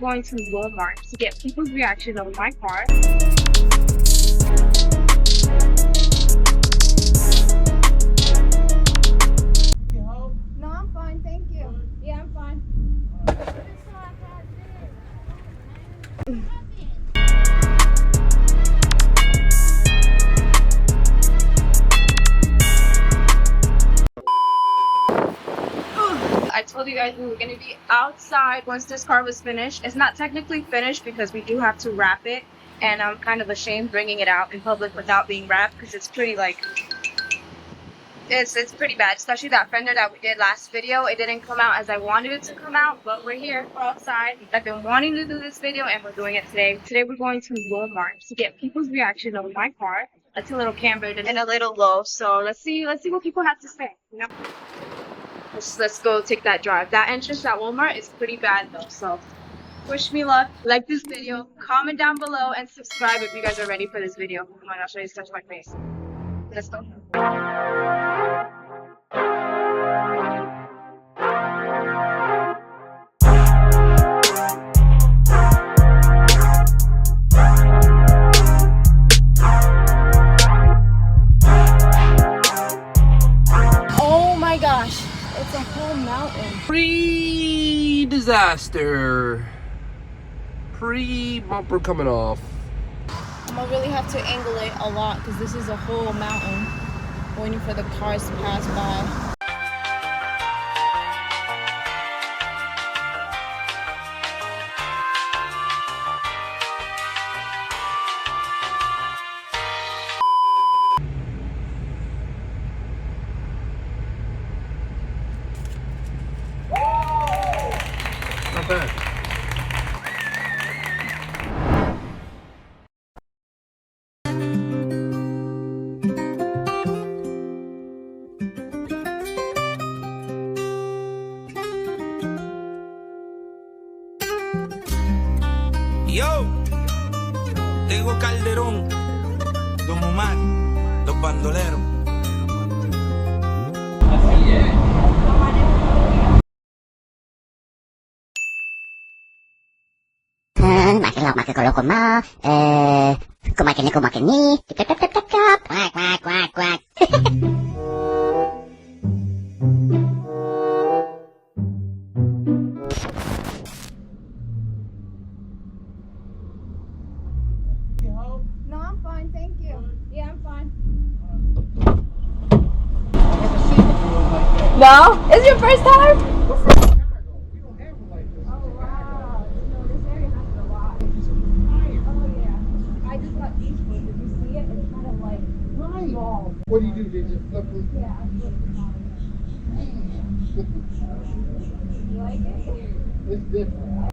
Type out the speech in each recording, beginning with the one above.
Going to Walmart to get people's reaction of my car. No, I'm fine, thank you. Yeah, I'm fine. I told you guys we were going to be outside once this car was finished. It's not technically finished because we do have to wrap it, and I'm kind of ashamed bringing it out in public without being wrapped because it's pretty it's pretty bad, especially that fender that we did last video. It didn't come out as I wanted it to come out, but we're here, we're outside. I've been wanting to do this video and we're doing it today. Today we're going to Walmart to get people's reaction of my car. It's a little cambered and a little low, so let's see what people have to say. You know? Let's go take that drive. That entrance at Walmart is pretty bad though, so wish me luck. Like this video, comment down below, and subscribe if you guys are ready for this video. Come on, I'll show you to touch my face. Let's go. Oh my gosh, it's a whole mountain. Pre-disaster. Pre-bumper coming off. I'm gonna really have to angle it a lot because this is a whole mountain. Waiting for the cars to pass by. Not bad. Yo, Tego Calderón, Don Omar, los bandoleros. Makin lok makin kalau koma kumakin ni tap tap tap tap tap quack quack quack quack. No, I'm fine, thank you. Yeah, I'm fine. No? Is it your first time? What do you do? They just flip them? Yeah. You like it? It's different.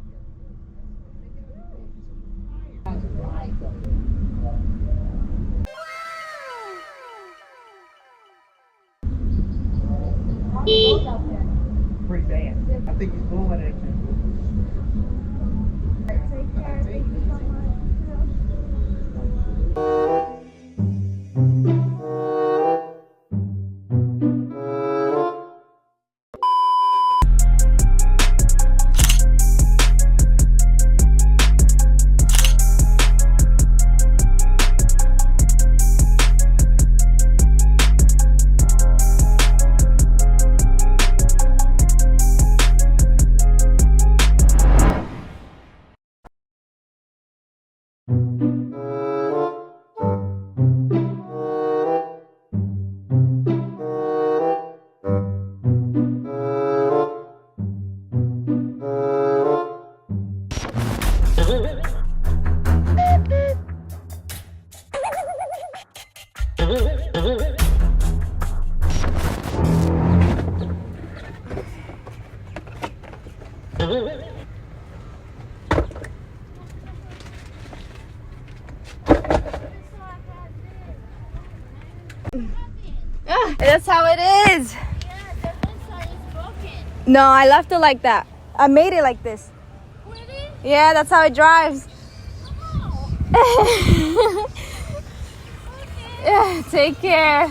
Pretty bad. I think he's blowing at you. Take care. Thank you so much. That's how it is. Yeah, the left side is broken. No, I left it like that. I made it like this. Really? Yeah, that's how it drives. Oh. Yeah, take care.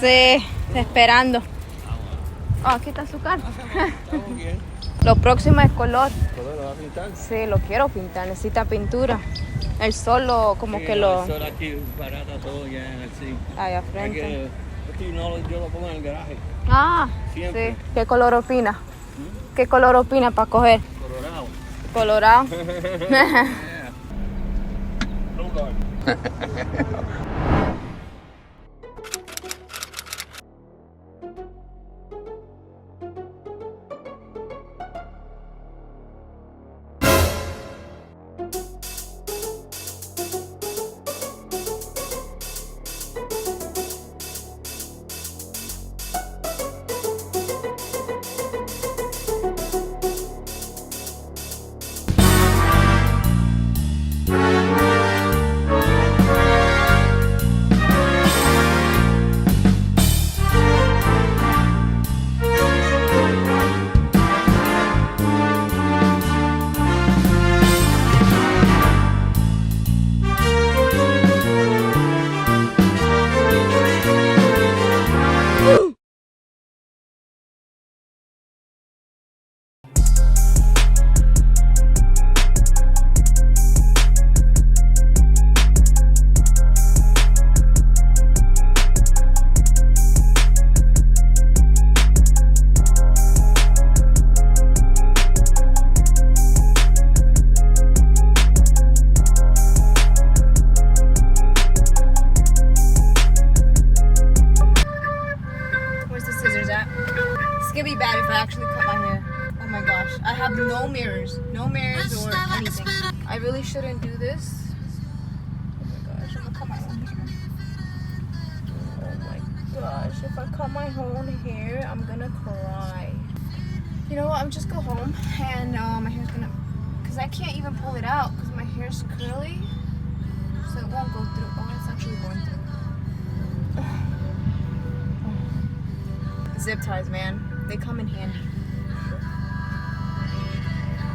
Sí, esperando. Oh, aquí está su carro. Lo próximo es color. ¿Color lo va a pintar? Sí, lo quiero pintar, necesita pintura. El sol como que lo... El sol aquí barata todo ya en el sí. Allá Hay frente. que, yo lo pongo en el garaje. Ah, Siempre. sí. ¿Qué color opina? ¿Qué color opina para coger? Colorado. Colorado. Blue card. Where's the scissors at? It's gonna be bad if I actually cut my hair. Oh my gosh. I have no mirrors. No mirrors or anything. I really shouldn't do this. Oh my gosh, I'm gonna cut my own hair. Oh my gosh, if I cut my own hair, I'm gonna cry. You know what? I'm just go home and my hair's gonna... Because I can't even pull it out because my hair's curly. So it won't go through. Oh, it's actually going through. Zip ties, man, they come in handy.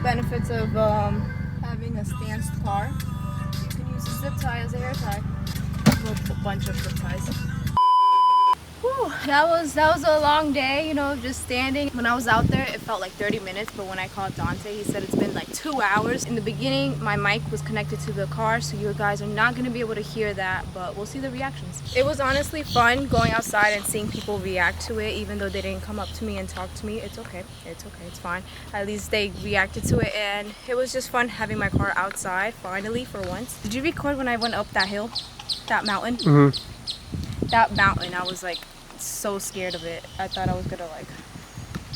Benefits of having a stanced car: you can use a zip tie as a hair tie. A bunch of zip ties. Whew, that was a long day, you know, just standing. When I was out there, it felt like 30 minutes, but when I called Dante, he said it's been like 2 hours. In the beginning, my mic was connected to the car, so you guys are not going to be able to hear that, but we'll see the reactions. It was honestly fun going outside and seeing people react to it, even though they didn't come up to me and talk to me. It's okay, it's fine. At least they reacted to it, and it was just fun having my car outside, finally, for once. Did you record when I went up that hill? That mountain? Mm-hmm. That mountain, I was like so scared of it. I thought I was gonna like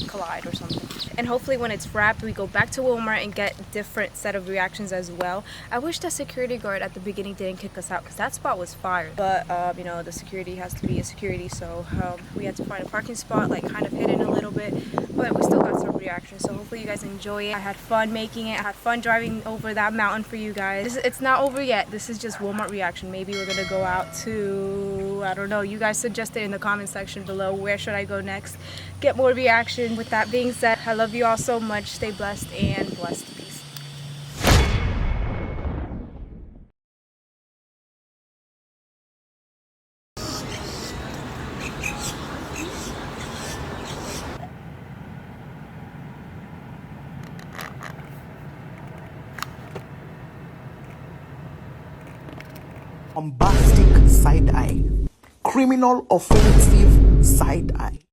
collide or something. And hopefully when it's wrapped, we go back to Walmart and get different set of reactions as well. I wish that security guard at the beginning didn't kick us out because that spot was fire. But you know, the security has to be a security, so we had to find a parking spot like kind of hidden a little bit, but we still got some reactions. So hopefully you guys enjoy it. I had fun making it. I had fun driving over that mountain for you guys. It's not over yet. This is just Walmart reaction. Maybe we're gonna go out to, I don't know, you guys suggest it in the comment section below. Where should I go next? Get more reaction. With that being said, I love you all so much. Stay blessed and blessed. Peace. Bombastic side eye, criminal offensive side eye.